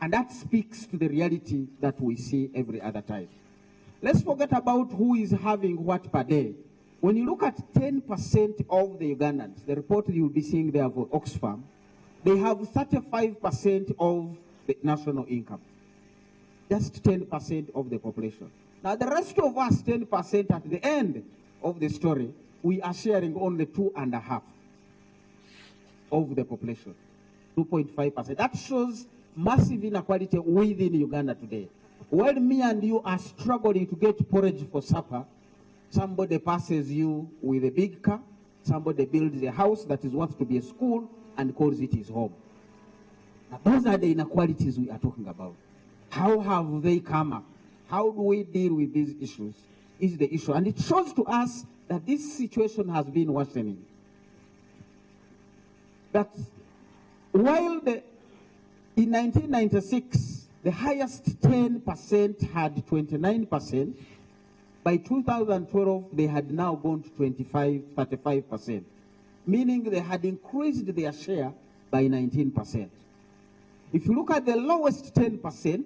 And that speaks to the reality that we see every other time. Let's forget about who is having what per day. When you look at 10% of the Ugandans, the report you'll be seeing there for Oxfam, they have 35% of the national income. Just 10% of the population. Now the rest of us, 10% at the end of the story, we are sharing only 2.5% of the population, 2.5%. That shows massive inequality within Uganda today. While me and you are struggling to get porridge for supper, somebody passes you with a big car, somebody builds a house that is worth to be a school and calls it his home. Now, those are the inequalities we are talking about. How have they come up? How do we deal with these issues is the issue. And it shows to us that this situation has been worsening. That while in 1996, the highest 10% had 29%, by 2012, they had now gone to 35%, meaning they had increased their share by 19%. If you look at the lowest 10%,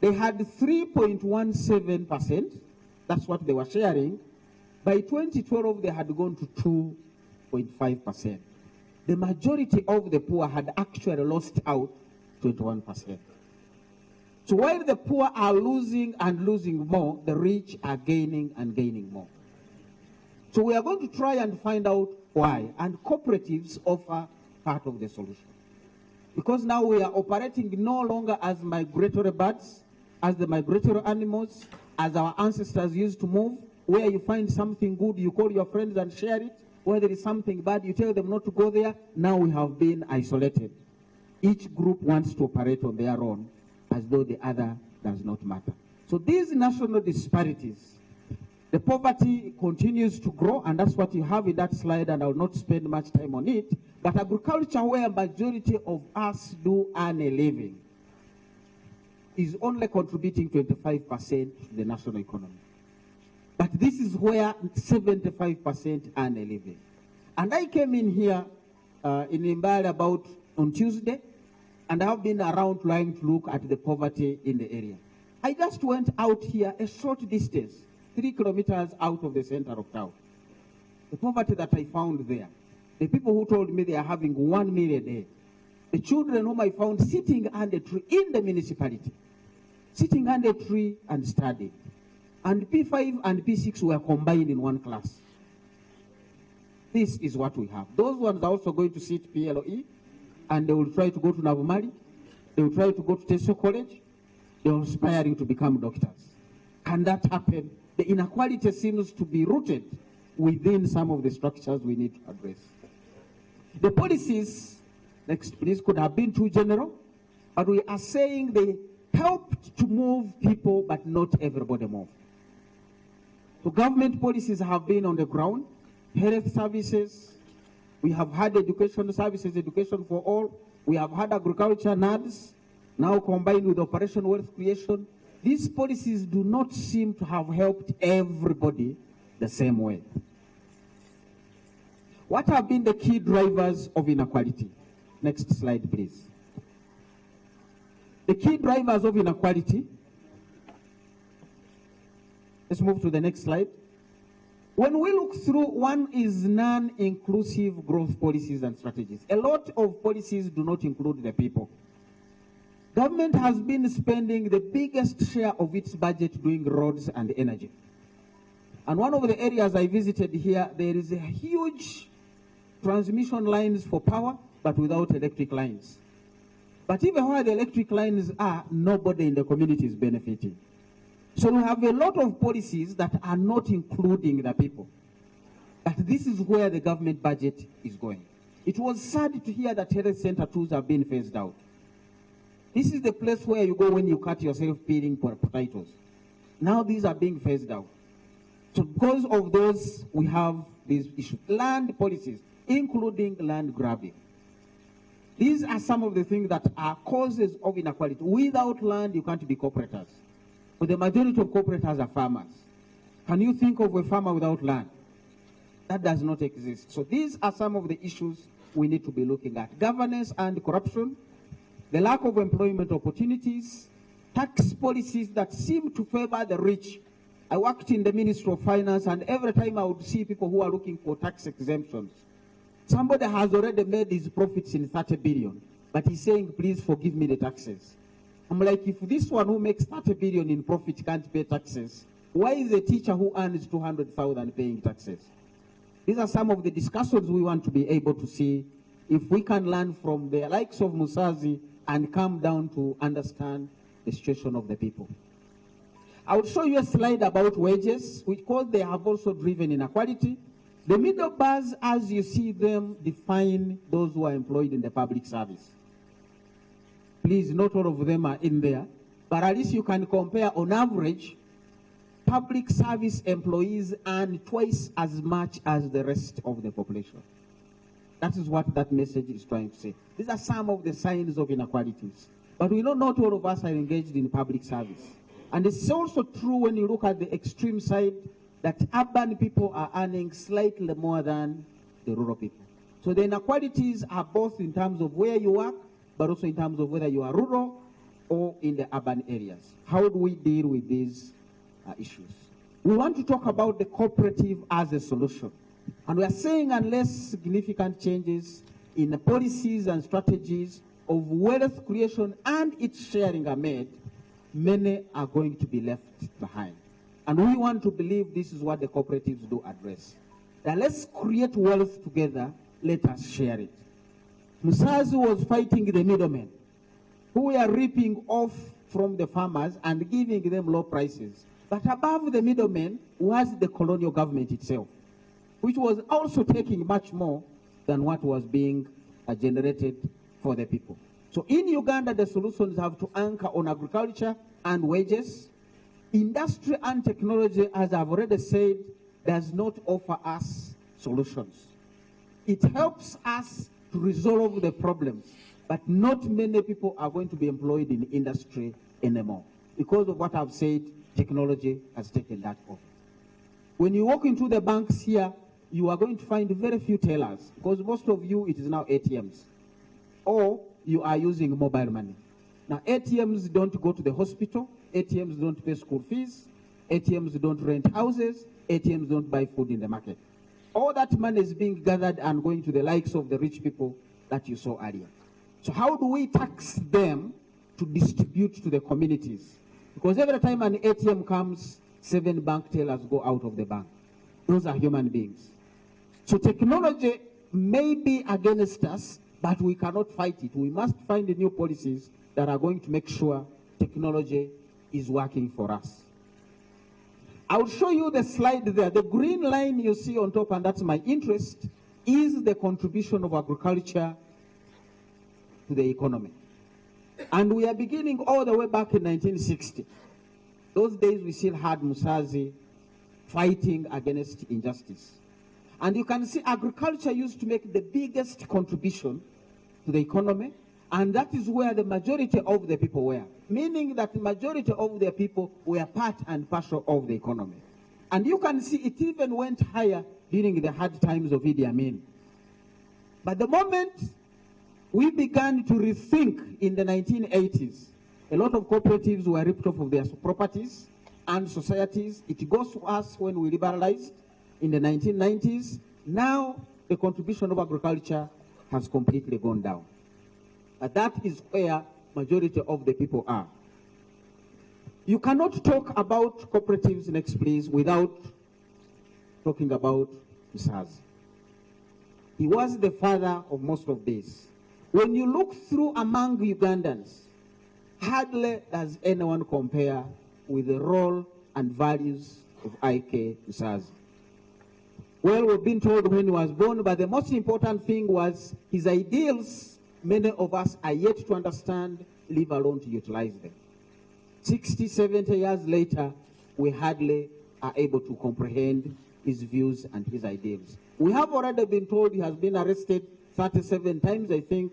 they had 3.17%. That's what they were sharing. By 2012, they had gone to 2.5%. The majority of the poor had actually lost out 21%. So while the poor are losing and losing more, the rich are gaining and gaining more. So we are going to try and find out why. And cooperatives offer part of the solution. Because now we are operating no longer as migratory birds, as the migratory animals, as our ancestors used to move, where you find something good, you call your friends and share it. Where there is something bad, you tell them not to go there. Now we have been isolated. Each group wants to operate on their own, as though the other does not matter. So these national disparities, the poverty continues to grow, and that's what you have in that slide, and I will not spend much time on it. But agriculture, where a majority of us do earn a living, is only contributing 25% to the national economy. But this is where 75% earn a living. And I came in here in Imbali about on Tuesday, and I have been around trying to look at the poverty in the area. I just went out here a short distance, 3 kilometers out of the center of town. The poverty that I found there, the people who told me they are having 1 meal a day, the children whom I found sitting under a tree in the municipality, sitting under a tree and studying. And P5 and P6 were combined in one class. This is what we have. Those ones are also going to sit PLE, and they will try to go to Navumali, they will try to go to Teso College, they are aspiring to become doctors. Can that happen? The inequality seems to be rooted within some of the structures we need to address. The policies, next please, could have been too general, but we are saying they helped to move people, but not everybody moved. So government policies have been on the ground, health services, we have had education services, education for all, we have had agriculture NADS, now combined with operation wealth creation. These policies do not seem to have helped everybody the same way. What have been the key drivers of inequality? Next slide, please. The key drivers of inequality. Let's move to the next slide. When we look through, one is non-inclusive growth policies and strategies. A lot of policies do not include the people. Government has been spending the biggest share of its budget doing roads and energy. And one of the areas I visited here, there is a huge transmission lines for power, but without electric lines. But even where the electric lines are, nobody in the community is benefiting. So we have a lot of policies that are not including the people. But this is where the government budget is going. It was sad to hear that health center tools have been phased out. This is the place where you go when you cut yourself peeling potatoes. Now these are being phased out. So because of those, we have these issues. Land policies, including land grabbing. These are some of the things that are causes of inequality. Without land, you can't be cooperators. But the majority of cooperators are farmers. Can you think of a farmer without land? That does not exist. So these are some of the issues we need to be looking at. Governance and corruption. the lack of employment opportunities, tax policies that seem to favor the rich. I worked in the Ministry of Finance, and every time I would see people who are looking for tax exemptions. Somebody has already made his profits in 30 billion, but he's saying, please forgive me the taxes. I'm like, if this one who makes 30 billion in profit can't pay taxes, why is a teacher who earns 200,000 paying taxes? These are some of the discussions we want to be able to see if we can learn from the likes of Musazi and come down to understand the situation of the people. I will show you a slide about wages, because they have also driven inequality. The middle bars, as you see them, define those who are employed in the public service. Please, not all of them are in there, but at least you can compare on average, public service employees earn twice as much as the rest of the population. That is what that message is trying to say. These are some of the signs of inequalities. But we know not all of us are engaged in public service. And it's also true when you look at the extreme side that urban people are earning slightly more than the rural people. So the inequalities are both in terms of where you work, but also in terms of whether you are rural or in the urban areas. How do we deal with these issues? We want to talk about the cooperative as a solution. And we are saying unless significant changes in the policies and strategies of wealth creation and its sharing are made, many are going to be left behind. And we want to believe this is what the cooperatives do address. That let's create wealth together, let us share it. Musazi was fighting the middlemen who were ripping off from the farmers and giving them low prices. But above the middlemen was the colonial government itself, which was also taking much more than what was being generated for the people. So in Uganda, the solutions have to anchor on agriculture and wages. Industry and technology, as I've already said, does not offer us solutions. It helps us to resolve the problems, but not many people are going to be employed in industry anymore. Because of what I've said, technology has taken that over. When you walk into the banks here, you are going to find very few tellers, because most of you, it is now ATMs, or you are using mobile money. Now, ATMs don't go to the hospital, ATMs don't pay school fees, ATMs don't rent houses, ATMs don't buy food in the market. All that money is being gathered and going to the likes of the rich people that you saw earlier. So how do we tax them to distribute to the communities? Because every time an ATM comes, 7 bank tellers go out of the bank. Those are human beings. So technology may be against us, but we cannot fight it. We must find new policies that are going to make sure technology is working for us. I'll show you the slide there. The green line you see on top, and that's my interest, is the contribution of agriculture to the economy. And we are beginning all the way back in 1960. Those days we still had Musazi fighting against injustice. And you can see agriculture used to make the biggest contribution to the economy, and that is where the majority of the people were, meaning that the majority of the people were part and parcel of the economy. And you can see it even went higher during the hard times of Idi Amin. But the moment we began to rethink in the 1980s, a lot of cooperatives were ripped off of their properties and societies. It goes to us when we liberalized in the 1990s. Now the contribution of agriculture has completely gone down. But that is where majority of the people are. You cannot talk about cooperatives, next please, without talking about Musazi. He was the father of most of this. When you look through among Ugandans, hardly does anyone compare with the role and values of IK Musazzi. Well, we've been told when he was born, but the most important thing was his ideals. Many of us are yet to understand, leave alone to utilize them. 60, 70 years later, we hardly are able to comprehend his views and his ideals. We have already been told he has been arrested 37 times, I think.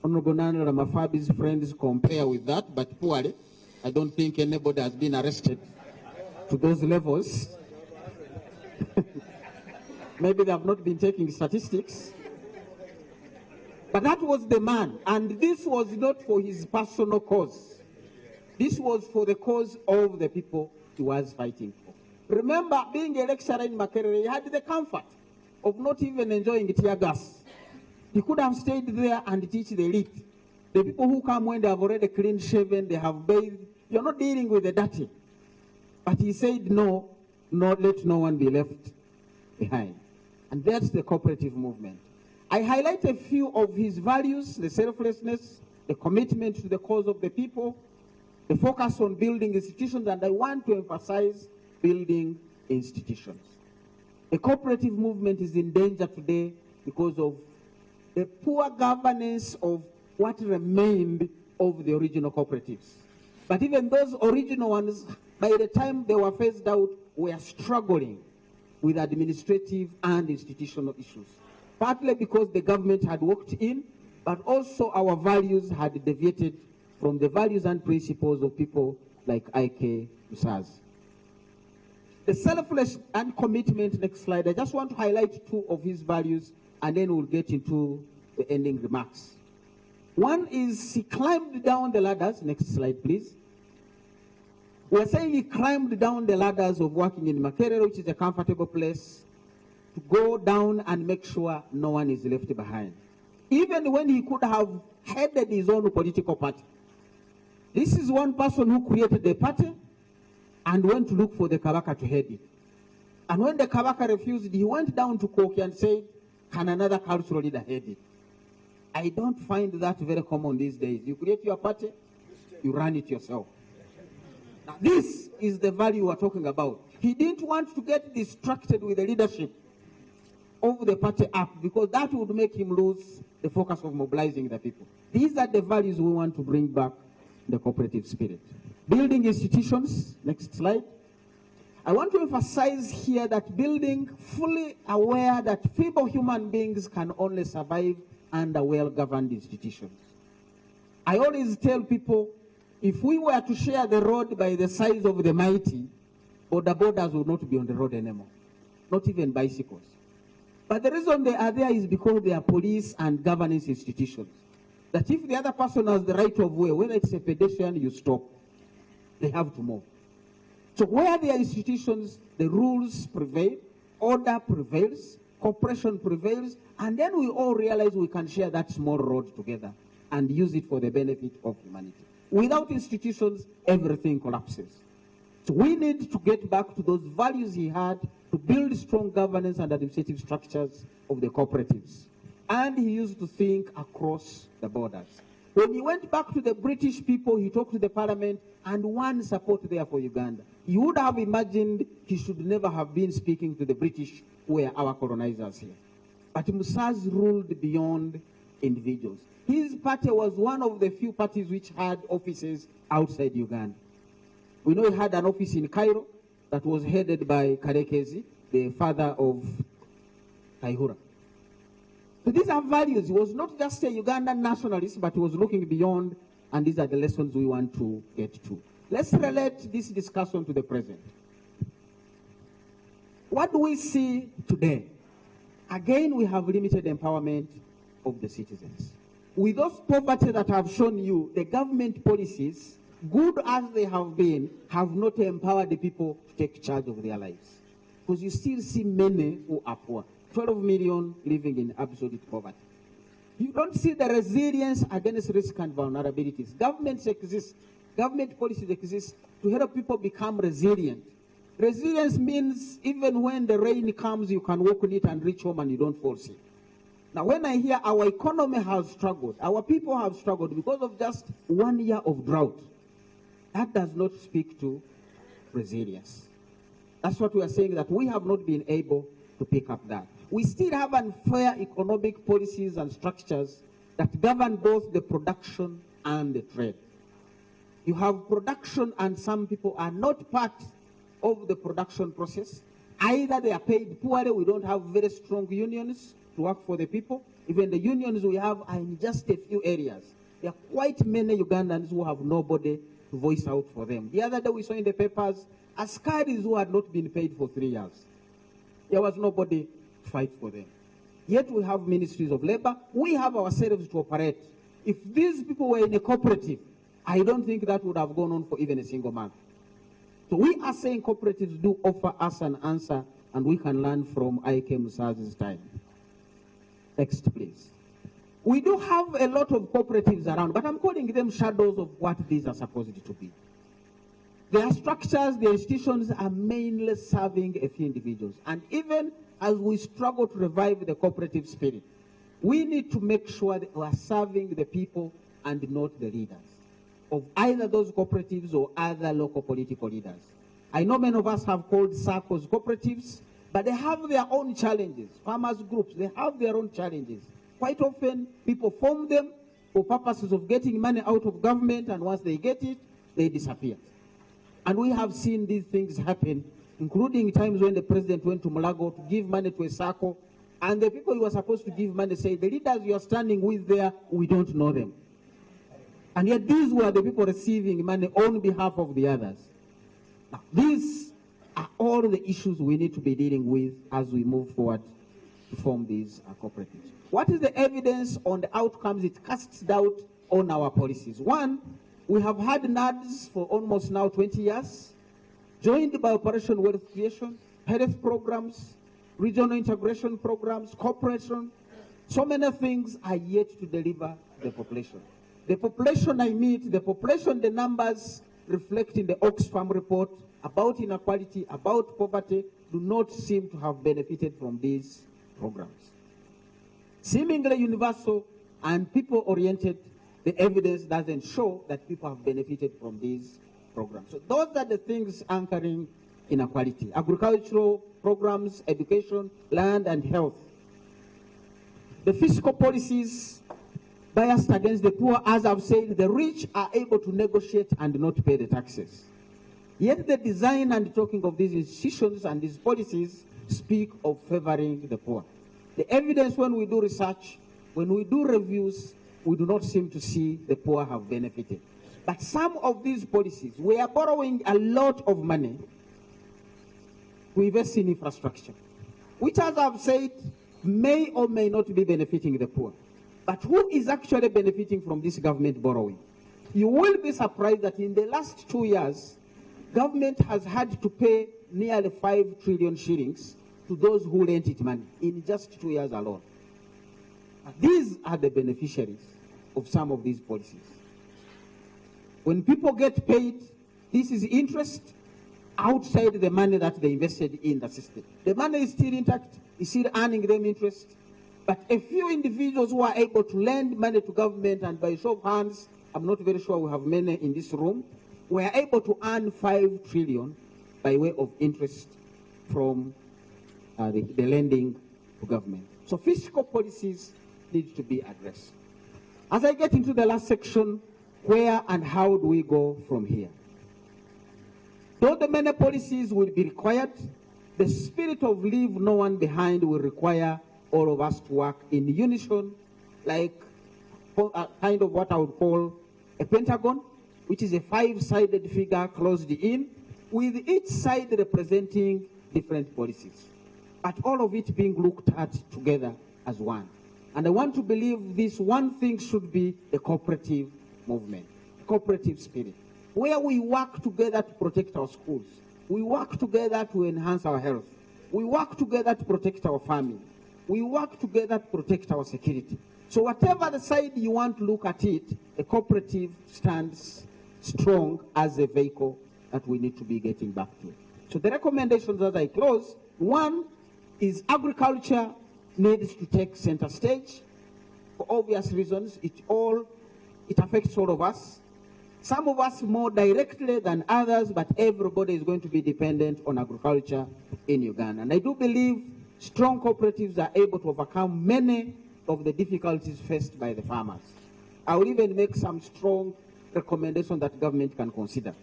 Honorable Nana Ramafabi's friends compare with that, but poorly. I don't think anybody has been arrested to those levels. Maybe they have not been taking statistics. But that was the man, and this was not for his personal cause. This was for the cause of the people he was fighting for. Remember, being a lecturer in Makerere, he had the comfort of not even enjoying tear gas. He could have stayed there and teach the elite. The people who come when they have already clean shaven, they have bathed, you're not dealing with the dirty. But he said, no, let no one be left behind. And that's the cooperative movement. I highlight a few of his values: the selflessness, the commitment to the cause of the people, the focus on building institutions, and I want to emphasize building institutions. The cooperative movement is in danger today because of the poor governance of what remained of the original cooperatives. But even those original ones, by the time they were phased out, were struggling with administrative and institutional issues. Partly because the government had walked in, but also our values had deviated from the values and principles of people like IK Musazzi. The selfless and commitment, next slide. I just want to highlight two of his values, and then we'll get into the ending remarks. One is he climbed down the ladders. Next slide, please. We're saying he climbed down the ladders of working in Makerere, which is a comfortable place, to go down and make sure no one is left behind. Even when he could have headed his own political party. This is one person who created the party and went to look for the Kabaka to head it. And when the Kabaka refused, he went down to Koki and said, can another cultural leader head it? I don't find that very common these days. You create your party, you run it yourself. Now, this is the value we're talking about. He didn't want to get distracted with the leadership of the party up, because that would make him lose the focus of mobilizing the people. These are the values we want to bring back in the cooperative spirit. Building institutions, next slide. I want to emphasize here that building fully aware that feeble human beings can only survive under well-governed institutions. I always tell people, if we were to share the road by the size of the mighty, border borders would not be on the road anymore, not even bicycles. But the reason they are there is because they are police and governance institutions. That if the other person has the right of way, whether it's a pedestrian, you stop. They have to move. So where there are institutions, the rules prevail, order prevails, cooperation prevails, and then we all realize we can share that small road together and use it for the benefit of humanity. Without institutions, everything collapses. So we need to get back to those values he had to build strong governance and administrative structures of the cooperatives. And he used to think across the borders. When he went back to the British people, he talked to the parliament and won support there for Uganda. You would have imagined he should never have been speaking to the British, who were our colonizers here. But Musazi ruled beyond individuals. His party was one of the few parties which had offices outside Uganda. We know he had an office in Cairo that was headed by Karekezi, the father of Kaihura. So these are values. He was not just a Ugandan nationalist, but he was looking beyond, and these are the lessons we want to get to. Let's relate this discussion to the present. What do we see today? Again, we have limited empowerment of the citizens. With those poverty that I've shown you, the government policies, good as they have been, have not empowered the people to take charge of their lives. Because you still see many who are poor. 12 million living in absolute poverty. You don't see the resilience against risk and vulnerabilities. Governments exist, government policies exist to help people become resilient. Resilience means even when the rain comes, you can walk on it and reach home and you don't fall sick. Now, when I hear our economy has struggled, our people have struggled because of just 1 year of drought, that does not speak to resilience. That's what we are saying, that we have not been able to pick up that. We still have unfair economic policies and structures that govern both the production and the trade. You have production and some people are not part of the production process. Either they are paid poorly, we don't have very strong unions to work for the people. Even the unions we have are in just a few areas. There are quite many Ugandans who have nobody to voice out for them. The other day we saw in the papers, askaris who had not been paid for 3 years. There was nobody to fight for them. Yet we have ministries of labor. We have ourselves to operate. If these people were in a cooperative, I don't think that would have gone on for even a single month. So we are saying cooperatives do offer us an answer, and we can learn from IK Musazzi's time. Next, please. We do have a lot of cooperatives around, but I'm calling them shadows of what these are supposed to be. Their structures, their institutions are mainly serving a few individuals. And even as we struggle to revive the cooperative spirit, we need to make sure that we are serving the people and not the leaders of either those cooperatives or other local political leaders. I know many of us have called circles cooperatives, but they have their own challenges. Farmers groups, they have their own challenges. Quite often, people form them for purposes of getting money out of government, and once they get it, they disappear. And we have seen these things happen, including times when the president went to Mulago to give money to a circle, and the people you were supposed to give money say, the leaders you are standing with there, we don't know them. And yet these were the people receiving money on behalf of the others. Now, these are all the issues we need to be dealing with as we move forward to form these cooperatives. What is the evidence on the outcomes? It casts doubt on our policies. One, we have had NADs for almost now 20 years, joined by Operation Wealth Creation, health programs, regional integration programs, cooperation. So many things are yet to deliver the population. The population I meet, the population, the numbers reflecting the Oxfam report about inequality, about poverty, do not seem to have benefited from these programs. Seemingly universal and people-oriented, the evidence doesn't show that people have benefited from these programs. So those are the things anchoring inequality. Agricultural programs, education, land and health. The fiscal policies biased against the poor, as I've said, the rich are able to negotiate and not pay the taxes. Yet the design and talking of these institutions and these policies speak of favoring the poor. The evidence when we do research, when we do reviews, we do not seem to see the poor have benefited. But some of these policies, we are borrowing a lot of money to invest in infrastructure, which, as I've said, may or may not be benefiting the poor. But who is actually benefiting from this government borrowing? You will be surprised that in the last 2 years, government has had to pay nearly 5 trillion shillings to those who lent it money in just 2 years alone. And these are the beneficiaries of some of these policies. When people get paid, this is interest outside the money that they invested in the system. The money is still intact, is still earning them interest. But a few individuals who are able to lend money to government, and by show of hands, I'm not very sure we have many in this room, were able to earn 5 trillion by way of interest from the lending to government. So fiscal policies need to be addressed. As I get into the last section, where and how do we go from here? Though the many policies will be required, the spirit of leave no one behind will require all of us to work in unison, like kind of what I would call a pentagon, which is a 5-sided figure closed in, with each side representing different policies, but all of it being looked at together as one. And I want to believe this one thing should be a cooperative movement, a cooperative spirit, where we work together to protect our schools, we work together to enhance our health, we work together to protect our family, we work together to protect our security. So whatever the side you want to look at it, a cooperative stands strong as a vehicle that we need to be getting back to. So the recommendations as I close, one is agriculture needs to take center stage for obvious reasons. It affects all of us. Some of us more directly than others, but everybody is going to be dependent on agriculture in Uganda. And I do believe strong cooperatives are able to overcome many of the difficulties faced by the farmers. I will even make some strong recommendations that government can consider.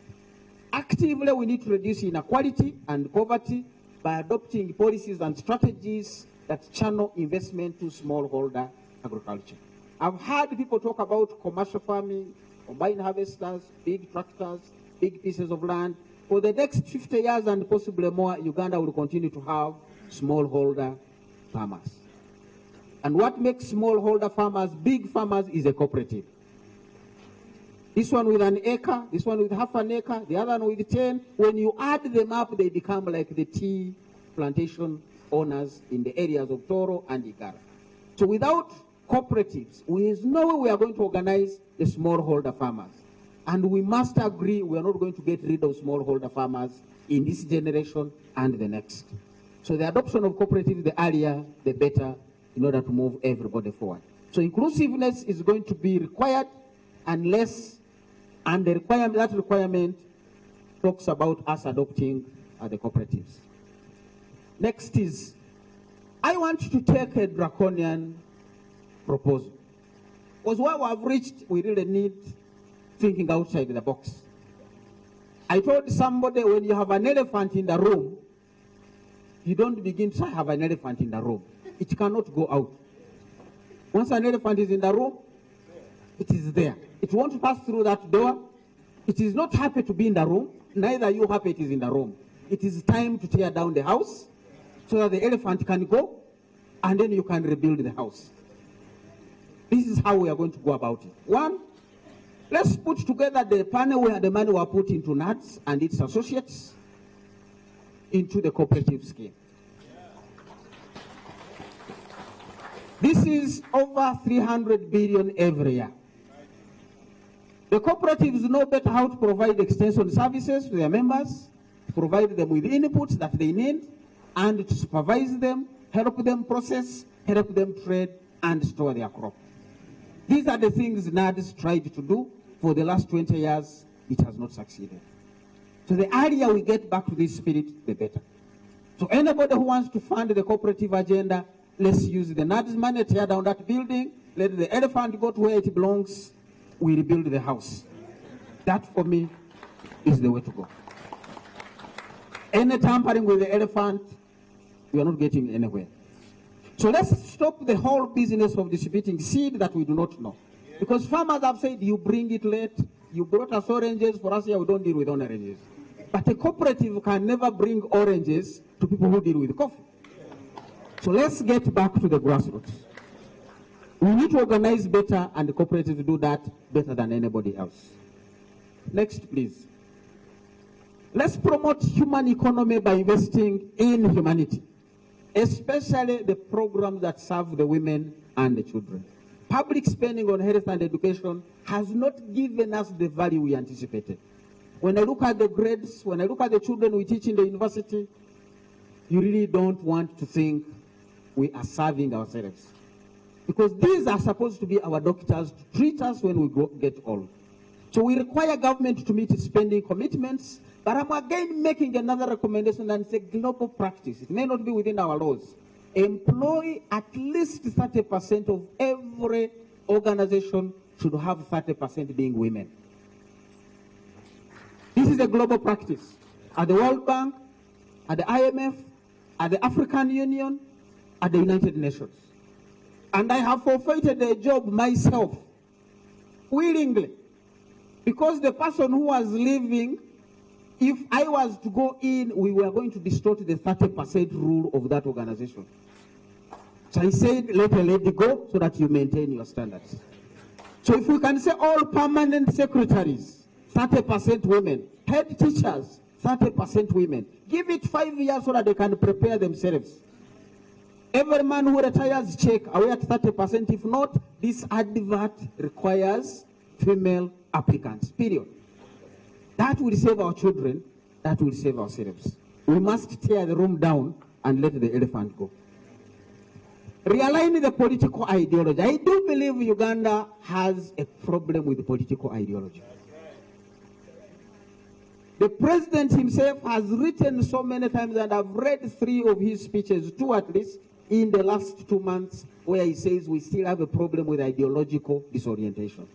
Actively, we need to reduce inequality and poverty by adopting policies and strategies that channel investment to smallholder agriculture. I've heard people talk about commercial farming, combined harvesters, big tractors, big pieces of land. For the next 50 years and possibly more, Uganda will continue to have smallholder farmers. And what makes smallholder farmers big farmers is a cooperative. This one with an acre, this one with half an acre, the other one with 10. When you add them up, they become like the tea plantation owners in the areas of Toro and Igara. So without cooperatives, there is no way we are going to organize the smallholder farmers. And we must agree we are not going to get rid of smallholder farmers in this generation and the next. So the adoption of cooperatives, the earlier, the better, in order to move everybody forward. So inclusiveness is going to be required unless, and the requirement, that requirement talks about us adopting the cooperatives. Next is, I want to take a draconian proposal. Because where we have reached, we really need thinking outside the box. I told somebody, when you have an elephant in the room, you don't begin to have an elephant in the room. It cannot go out. Once an elephant is in the room, it is there. It won't pass through that door. It is not happy to be in the room. Neither you happy it is in the room. It is time to tear down the house so that the elephant can go, and then you can rebuild the house. This is how we are going to go about it. One, let's put together the panel where the money were put into NADS and its associates into the cooperative scheme. This is over 300 billion every year. The cooperatives know better how to provide extension services to their members, to provide them with inputs that they need, and to supervise them, help them process, help them trade, and store their crop. These are the things NADS tried to do. For the last 20 years, it has not succeeded. So the earlier we get back to this spirit, the better. So anybody who wants to fund the cooperative agenda, let's use the NADS money, tear down that building, let the elephant go to where it belongs, we rebuild the house. That, for me, is the way to go. Any tampering with the elephant, we are not getting anywhere. So let's stop the whole business of distributing seed that we do not know. Because farmers have said, you bring it late, you brought us oranges, for us here we don't deal with oranges. But a cooperative can never bring oranges to people who deal with coffee. So let's get back to the grassroots. We need to organize better, and the cooperatives do that better than anybody else. Next, please. Let's promote human economy by investing in humanity, especially the programs that serve the women and the children. Public spending on health and education has not given us the value we anticipated. When I look at the grades, when I look at the children we teach in the university, you really don't want to think we are serving ourselves. Because these are supposed to be our doctors to treat us when we get old. So we require government to meet its spending commitments, but I'm again making another recommendation, and it's a global practice. It may not be within our laws. Employ at least 30% of every organization should have 30% being women. This is a global practice. At the World Bank, at the IMF, at the African Union, at the United Nations. And I have forfeited a job myself, willingly, because the person who was leaving, if I was to go in, we were going to distort the 30% rule of that organization. So I said, let a lady go so that you maintain your standards. So if we can say all permanent secretaries, 30% women, head teachers, 30% women, give it 5 years so that they can prepare themselves. Every man who retires, check, are we at 30%? If not, this advert requires female applicants, period. That will save our children, that will save ourselves. We must tear the room down and let the elephant go. Realign the political ideology. I do believe Uganda has a problem with political ideology. The president himself has written so many times, and I've read 3 of his speeches, 2 at least, in the last 2 months, where he says we still have a problem with ideological disorientation.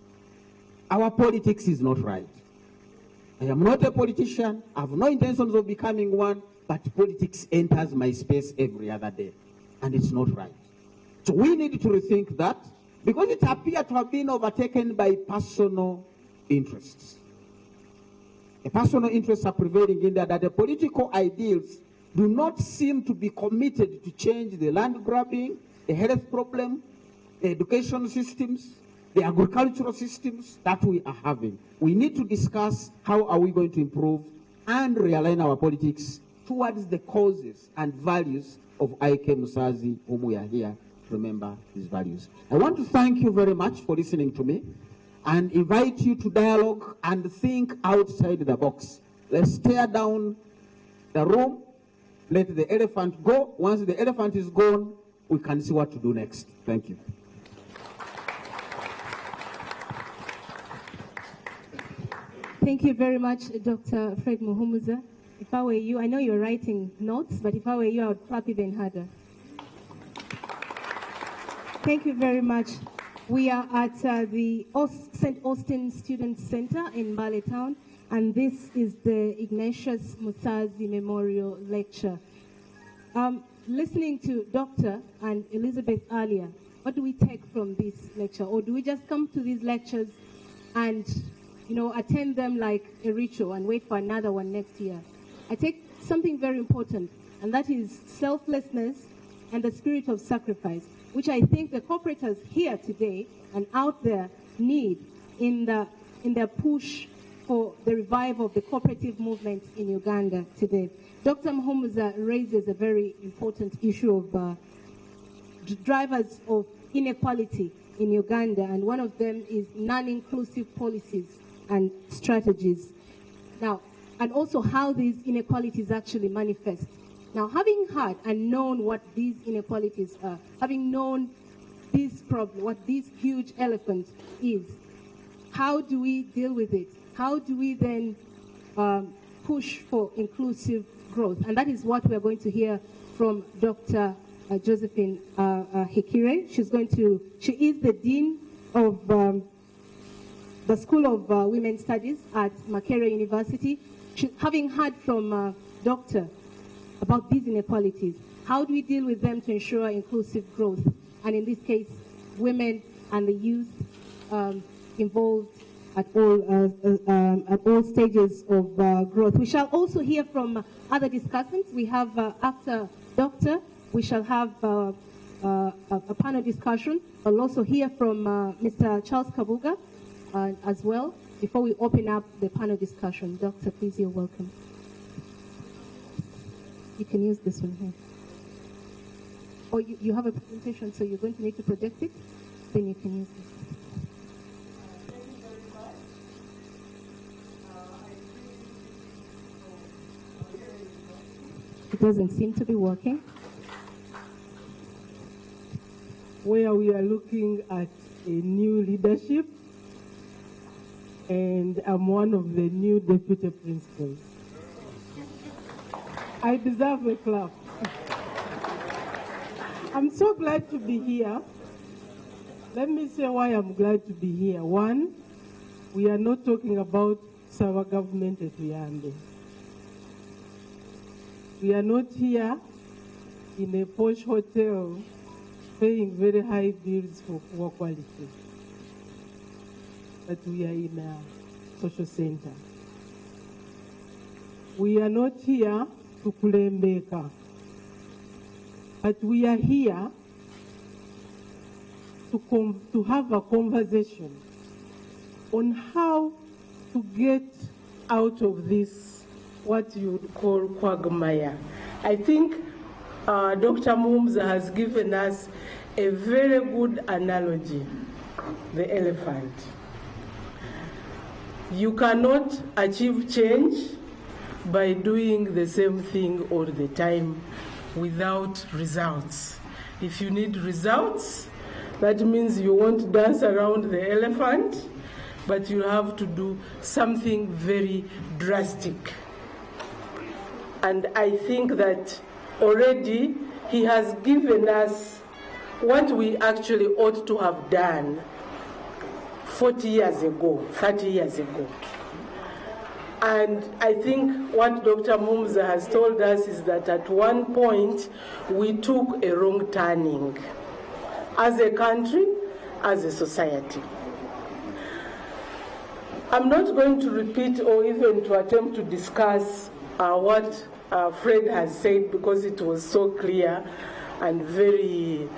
Our politics is not right. I am not a politician. I have no intentions of becoming one, but politics enters my space every other day, and it's not right. So we need to rethink that, because it appears to have been overtaken by personal interests. The personal interests are prevailing in there, that the political ideals do not seem to be committed to change the land grabbing, the health problem, the education systems, the agricultural systems that we are having. We need to discuss how are we going to improve and realign our politics towards the causes and values of IK Musazzi, whom we are here to remember his values. I want to thank you very much for listening to me and invite you to dialogue and think outside the box. Let's tear down the room, let the elephant go. Once the elephant is gone, we can see what to do next. Thank you. Thank you very much, Dr. Fred Muhumuza. If I were you, I know you're writing notes, but if I were you, I would clap even harder. Thank you very much. We are at the St. Austin Student Center in Mbale Town, and this is the Ignatius Musazi Memorial Lecture. Listening to Dr. and Elizabeth earlier, what do we take from this lecture? Or do we just come to these lectures and attend them like a ritual and wait for another one next year? I take something very important, and that is selflessness and the spirit of sacrifice, which I think the cooperators here today and out there need in their push for the revival of the cooperative movement in Uganda today. Dr. Muhumuza raises a very important issue of drivers of inequality in Uganda, and one of them is non-inclusive policies and strategies. Now, and also how these inequalities actually manifest. Now, having heard and known what these inequalities are, having known this problem, what this huge elephant is, how do we deal with it? How do we then push for inclusive growth? And that is what we're going to hear from Dr. Josephine Hikire. She is the Dean of the School of Women's Studies at Makerere University. Having heard from Dr. about these inequalities, how do we deal with them to ensure inclusive growth? And in this case, women and the youth involved at all stages of growth. We shall also hear from other discussants. We have, after Dr., we shall have a panel discussion. We'll also hear from Mr. Charles Kabuga as well, before we open up the panel discussion. Doctor, please, you're welcome. You can use this one here. Or you have a presentation, so you're going to need to project it, then you can use this. It doesn't seem to be working. Where we are looking at a new leadership, and I'm one of the new deputy principals. I deserve a clap. I'm so glad to be here. Let me say why I'm glad to be here. One, we are not talking about our government at Uyambe. We are not here in a posh hotel paying very high bills for poor quality, but we are in a social center. We are not here to kulembeka, but we are here to have a conversation on how to get out of this, what you would call quagmire. I think Dr. Muhumuza has given us a very good analogy, the elephant. You cannot achieve change by doing the same thing all the time without results. If you need results, that means you won't dance around the elephant, but you have to do something very drastic. And I think that already he has given us what we actually ought to have done 40 years ago, 30 years ago. And I think what Dr. Muhumuza has told us is that at one point we took a wrong turning as a country, as a society. I'm not going to repeat or even to attempt to discuss what Fred has said, because it was so clear. and very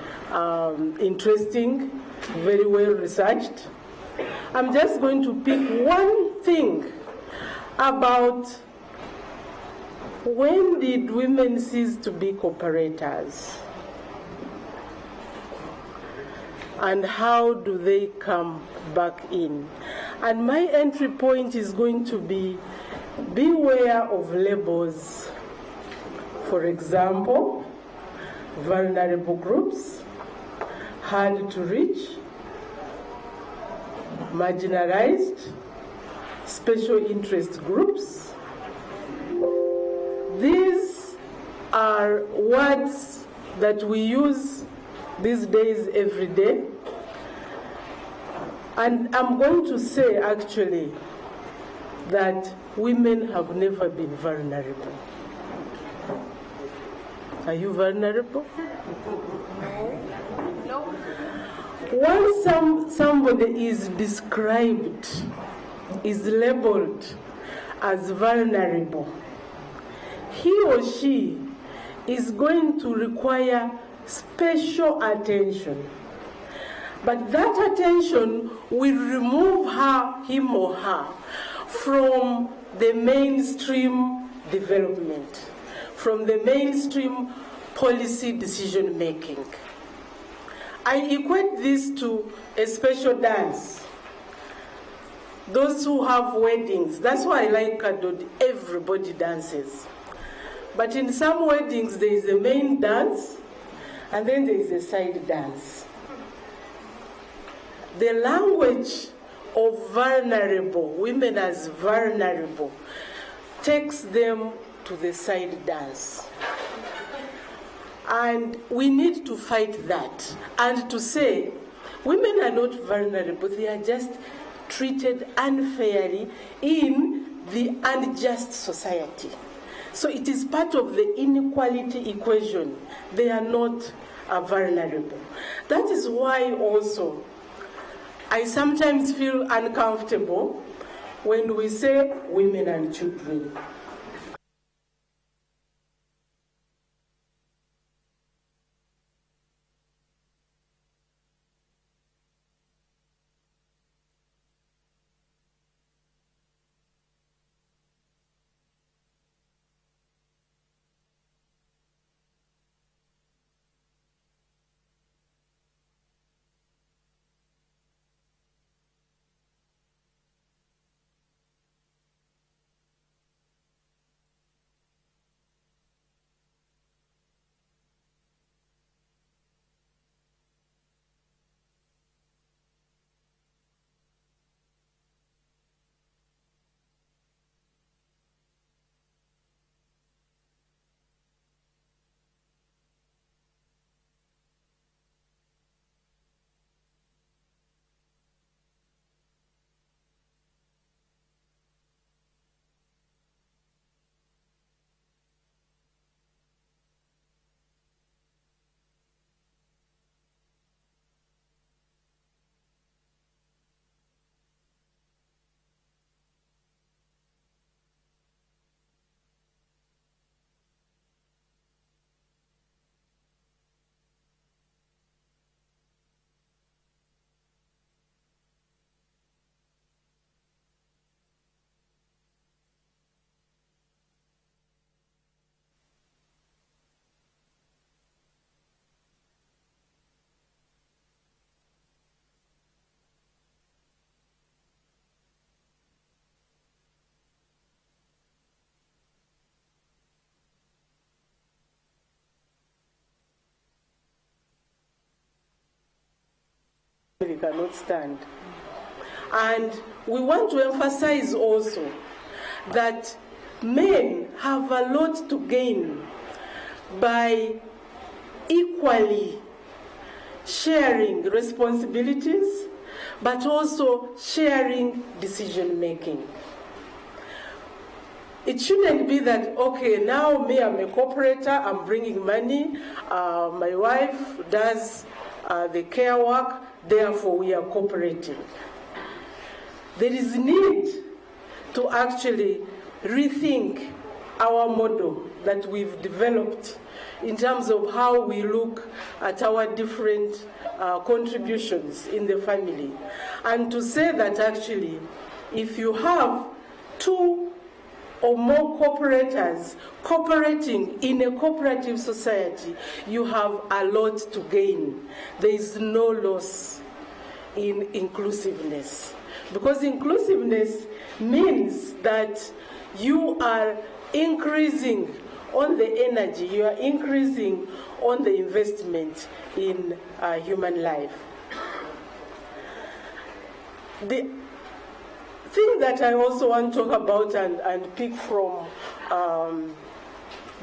interesting, very well researched. I'm just going to pick one thing about when did women cease to be cooperators and how do they come back in. And my entry point is going to be beware of labels. For example, vulnerable groups, hard to reach, marginalized, special interest groups. These are words that we use these days every day. And I'm going to say actually that women have never been vulnerable. Are you vulnerable? No. Once somebody is described, is labeled as vulnerable, he or she is going to require special attention. But that attention will remove him or her from the mainstream development, from the mainstream policy decision making. I equate this to a special dance. Those who have weddings, that's why I like Kadod, everybody dances. But in some weddings, there is a main dance, and then there is a side dance. The language of vulnerable, women as vulnerable, takes them to the side dance. And we need to fight that and to say, women are not vulnerable, they are just treated unfairly in the unjust society. So it is part of the inequality equation. They are not vulnerable. That is why also I sometimes feel uncomfortable when we say women and children. We cannot stand. And we want to emphasize also that men have a lot to gain by equally sharing responsibilities, but also sharing decision making. It shouldn't be that, okay, now me, I'm a cooperator, I'm bringing money, my wife does the care work, therefore we are cooperating. There is need to actually rethink our model that we've developed in terms of how we look at our different contributions in the family. And to say that actually, if you have 2 or more cooperators cooperating in a cooperative society, you have a lot to gain. There is no loss in inclusiveness. Because inclusiveness means that you are increasing on the energy, you are increasing on the investment in human life. The thing that I also want to talk about and pick from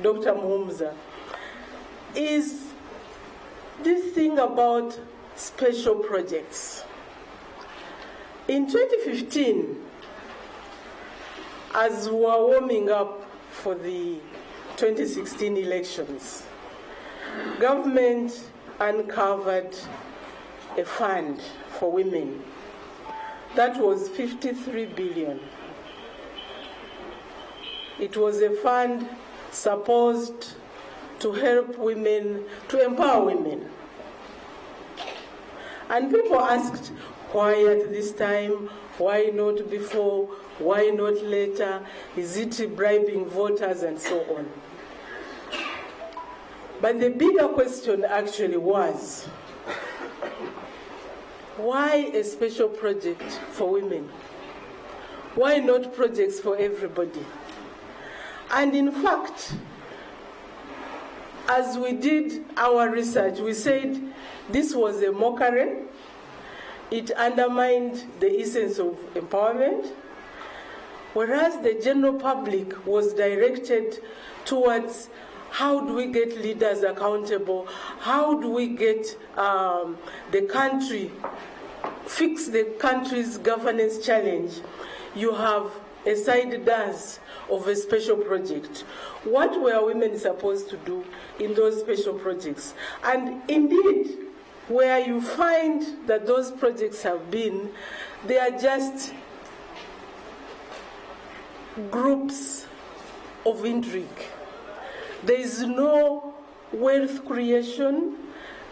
Dr. Muhumuza is this thing about special projects. In 2015, as we were warming up for the 2016 elections, government uncovered a fund for women. That was 53 billion. It was a fund supposed to help women, to empower women. And people asked, why at this time? Why not before? Why not later? Is it bribing voters and so on? But the bigger question actually was, why a special project for women? Why not projects for everybody? And in fact, as we did our research, we said this was a mockery. It undermined the essence of empowerment, whereas the general public was directed towards how do we get leaders accountable, how do we get the country, fix the country's governance challenge. You have a side dance of a special project. What were women supposed to do in those special projects? And indeed, where you find that those projects have been, they are just groups of intrigue. There is no wealth creation,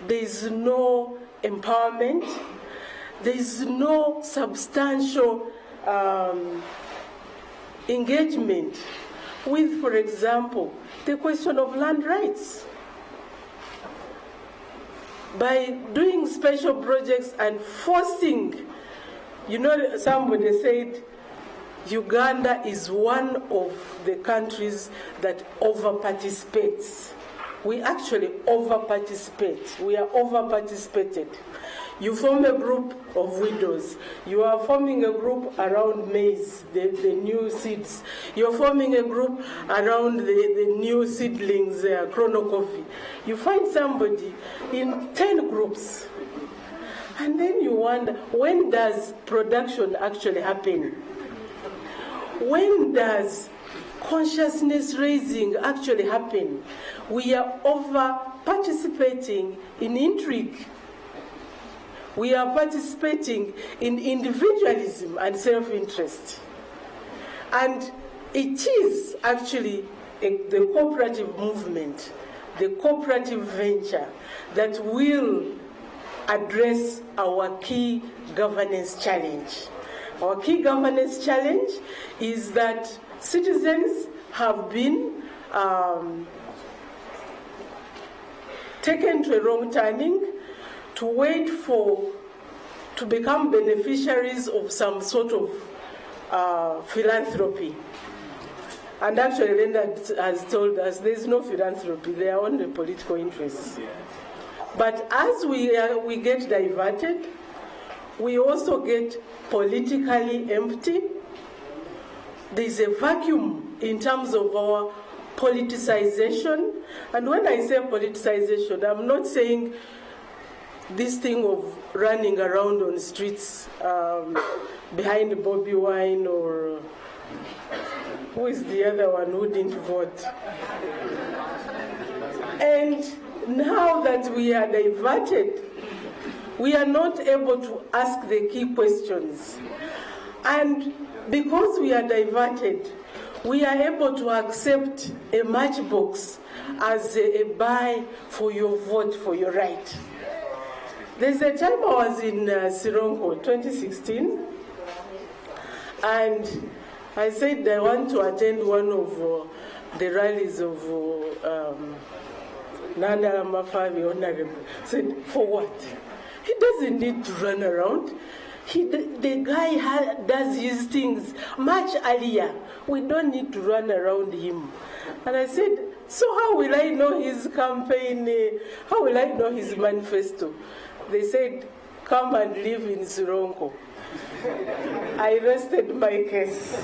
there is no empowerment, there is no substantial engagement with, for example, the question of land rights. By doing special projects and forcing, you know, somebody said Uganda is one of the countries that over-participates. We actually over-participate. We are over-participated. You form a group of widows. You are forming a group around maize, the new seeds. You're forming a group around the new seedlings, chrono coffee. You find somebody in 10 groups. And then you wonder, when does production actually happen? When does consciousness raising actually happen? We are over-participating in intrigue. We are participating in individualism and self-interest. And it is actually the cooperative movement, the cooperative venture that will address our key governance challenge. Our key governance challenge is that citizens have been taken to a wrong turning to wait to become beneficiaries of some sort of philanthropy. And actually, Leonard has told us there's no philanthropy, they are only political interests. But as we get diverted, we also get politically empty. There's a vacuum in terms of our politicization. And when I say politicization, I'm not saying this thing of running around on streets behind Bobby Wine, or who is the other one who didn't vote. And now that we are diverted, we are not able to ask the key questions. And because we are diverted, we are able to accept a matchbox as a buy for your vote, for your right. There's a time I was in Sirongo, 2016, and I said I want to attend one of the rallies of Nana Mafavi Honorable. I said, for what? He doesn't need to run around. The guy does his things much earlier. We don't need to run around him. And I said, so how will I know his campaign? How will I know his manifesto? They said, come and live in Sirongo. I rested my case.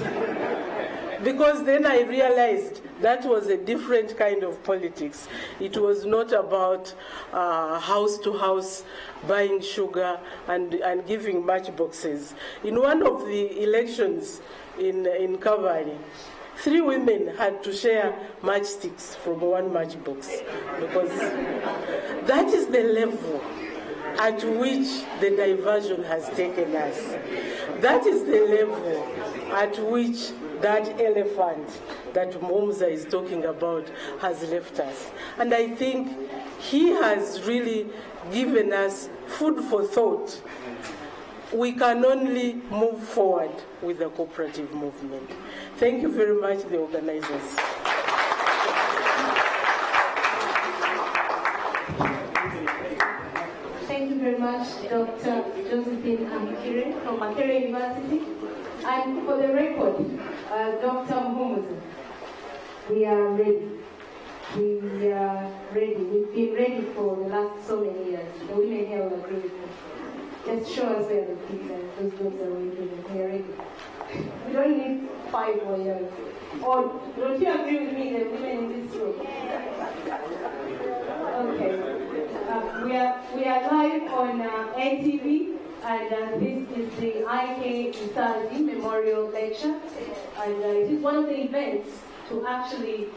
Because then I realized that was a different kind of politics. It was not about house to house buying sugar and giving matchboxes. In one of the elections in Cavalry, 3 women had to share matchsticks from one matchbox, because that is the level at which the diversion has taken us. That is the level at which that elephant that Momza is talking about has left us. And I think he has really given us food for thought. We can only move forward with the cooperative movement. Thank you very much, the organizers. Thank you very much, Dr. Josephine Amikire from Makerere University. And for the record, Dr. Musazi, we are ready. We are ready. We've been ready for the last so many years. The women here will agree with me. Just show us where the kids and those girls are waiting. We are ready. We don't need 5 more years. Or don't you agree with me, the women in this room? Okay. We are live on NTV, and this is the IK Musazzi Memorial Lecture, and it is one of the events to actually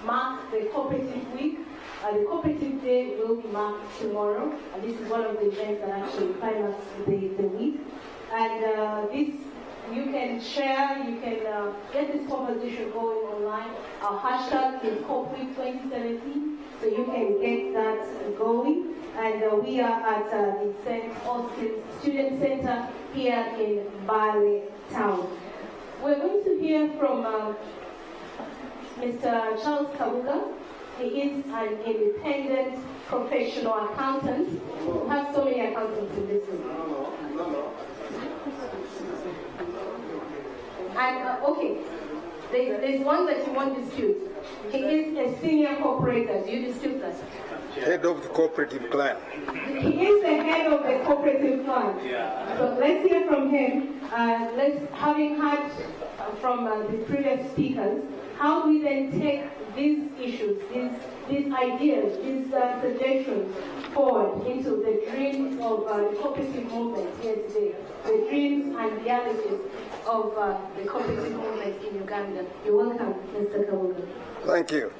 mark the Cooperative Week. The Cooperative Day will be marked tomorrow, and this is one of the events that actually climax the week. And this, you can share, you can get this conversation going online. Our hashtag is CoopWeek 2017, so you can get that going. And we are at the St. Austin Student Center here in Bale Town. We're going to hear from Mr. Charles Kabuga. He is an independent professional accountant. We have so many accountants in this room. And okay, there's one that you won't dispute. He is a senior cooperator. Do you dispute that? Head of the cooperative clan. He is the head of the cooperative clan. So let's hear from him. Having heard from the previous speakers, how do we then take these issues, these ideas, these suggestions forward into the dreams of the cooperative movement here today, the dreams and realities of the cooperative movement in Uganda. You're welcome, Mr. Kabuga. Thank you.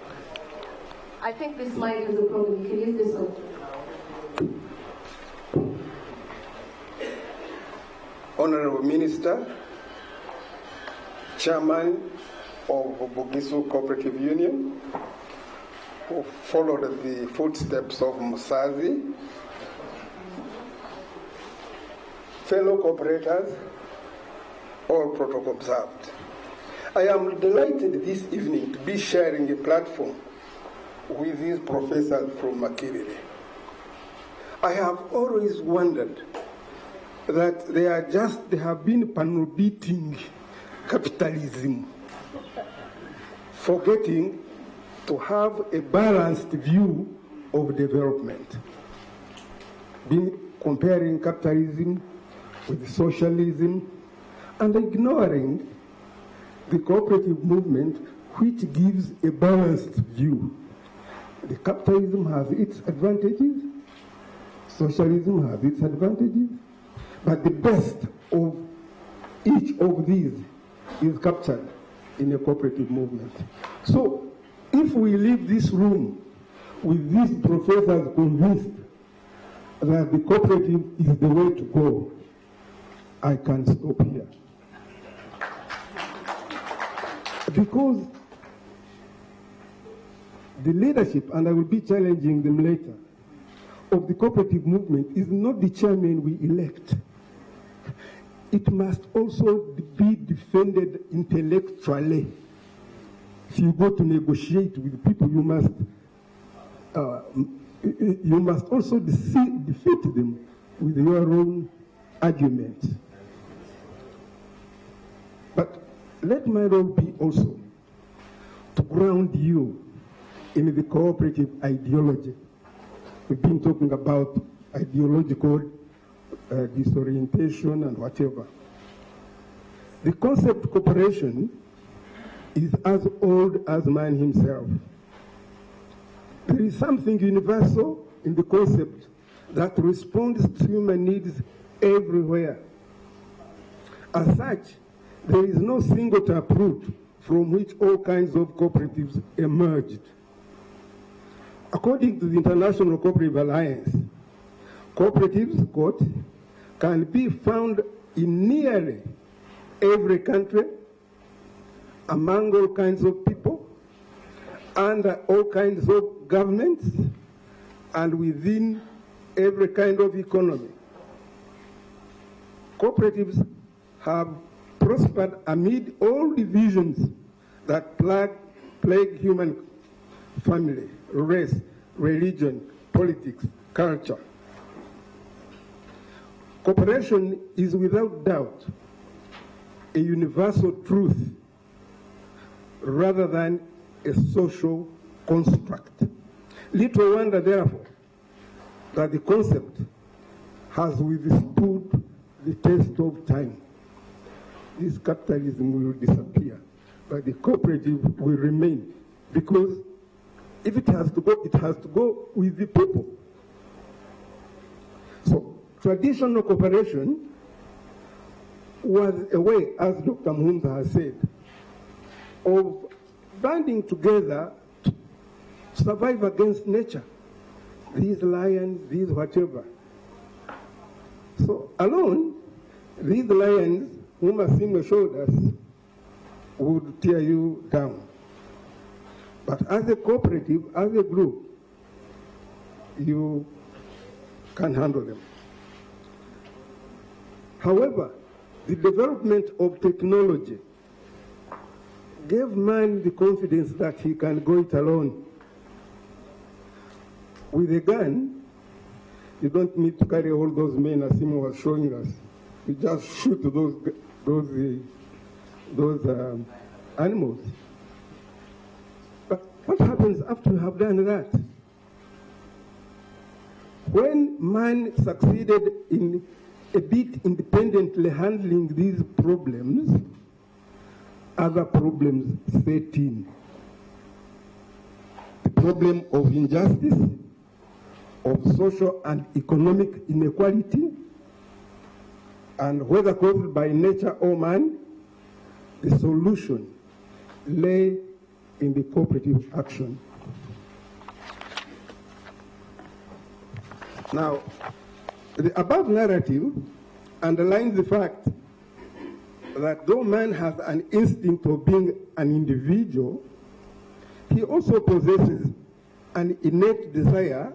I think this mic is a problem. You can use this one. Honorable Minister, Chairman of Bugisu Cooperative Union, who followed the footsteps of Musazi, fellow cooperators, all protocol observed. I am delighted this evening to be sharing a platform with these professors from Makerere. I have always wondered that they have been panel-beating capitalism, forgetting to have a balanced view of development, comparing capitalism with socialism, and ignoring the cooperative movement, which gives a balanced view. The capitalism has its advantages, socialism has its advantages, but the best of each of these is captured in a cooperative movement. So, if we leave this room with these professors convinced that the cooperative is the way to go, I can stop here. Because the leadership, and I will be challenging them later, of the cooperative movement is not the chairman we elect. It must also be defended intellectually. If you go to negotiate with people, you must also defeat them with your own arguments. But let my role be also to ground you in the cooperative ideology. We've been talking about ideological disorientation and whatever. The concept of cooperation is as old as man himself. There is something universal in the concept that responds to human needs everywhere. As such, there is no single taproot from which all kinds of cooperatives emerged. According to the International Cooperative Alliance, cooperatives, quote, can be found in nearly every country, among all kinds of people, under all kinds of governments, and within every kind of economy. Cooperatives have prospered amid all divisions that plague human family, race, religion, politics, culture. Cooperation is without doubt a universal truth rather than a social construct. Little wonder, therefore, that the concept has withstood the test of time. This capitalism will disappear, but the cooperative will remain, because if it has to go with the people. So traditional cooperation was a way, as Dr. Musazi has said, of banding together to survive against nature. These lions, these whatever. So alone, these lions, whom Asima showed us, would tear you down. But as a cooperative, as a group, you can handle them. However, the development of technology gave man the confidence that he can go it alone. With a gun, you don't need to carry all those men Asima was showing us. You just shoot those animals. But what happens after you have done that? When man succeeded in a bit independently handling these problems, other problems set in. The problem of injustice, of social and economic inequality, and whether caused by nature or man, the solution lay in the cooperative action. Now, the above narrative underlines the fact that though man has an instinct of being an individual, he also possesses an innate desire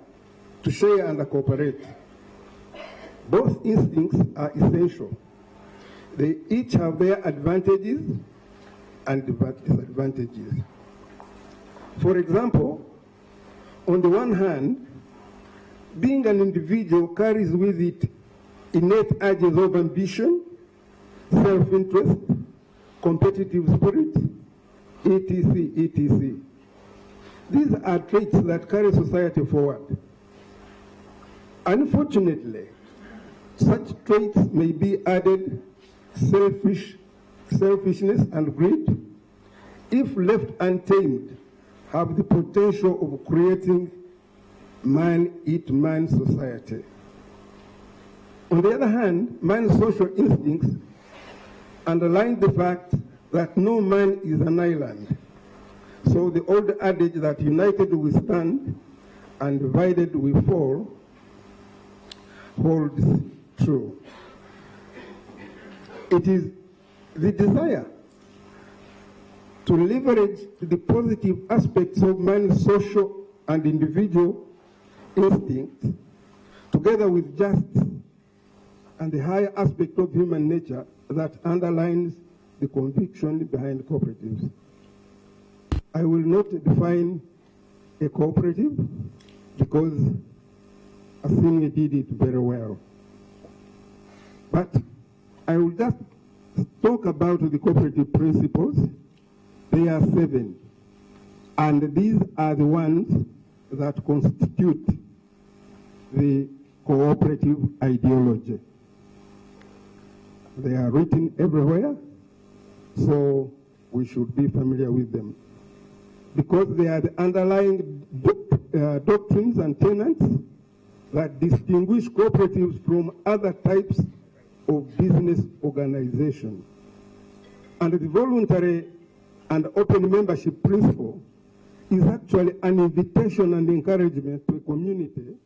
to share and cooperate. Both instincts are essential. They each have their advantages and disadvantages. For example, on the one hand, being an individual carries with it innate urges of ambition, self-interest, competitive spirit, etc., etc. These are traits that carry society forward. Unfortunately, such traits may be added selfishness and greed, if left untamed, have the potential of creating man-eat-man society. On the other hand, man's social instincts underline the fact that no man is an island. So the old adage that united we stand and divided we fall holds true. It is the desire to leverage the positive aspects of man's social and individual instincts, together with justice and the higher aspect of human nature that underlines the conviction behind cooperatives. I will not define a cooperative because Asinge did it very well. But I will just talk about the cooperative principles. There are 7, and these are the ones that constitute the cooperative ideology. They are written everywhere, so we should be familiar with them, because they are the underlying doctrines and tenets that distinguish cooperatives from other types of business organization. And the voluntary and open membership principle is actually an invitation and encouragement to a community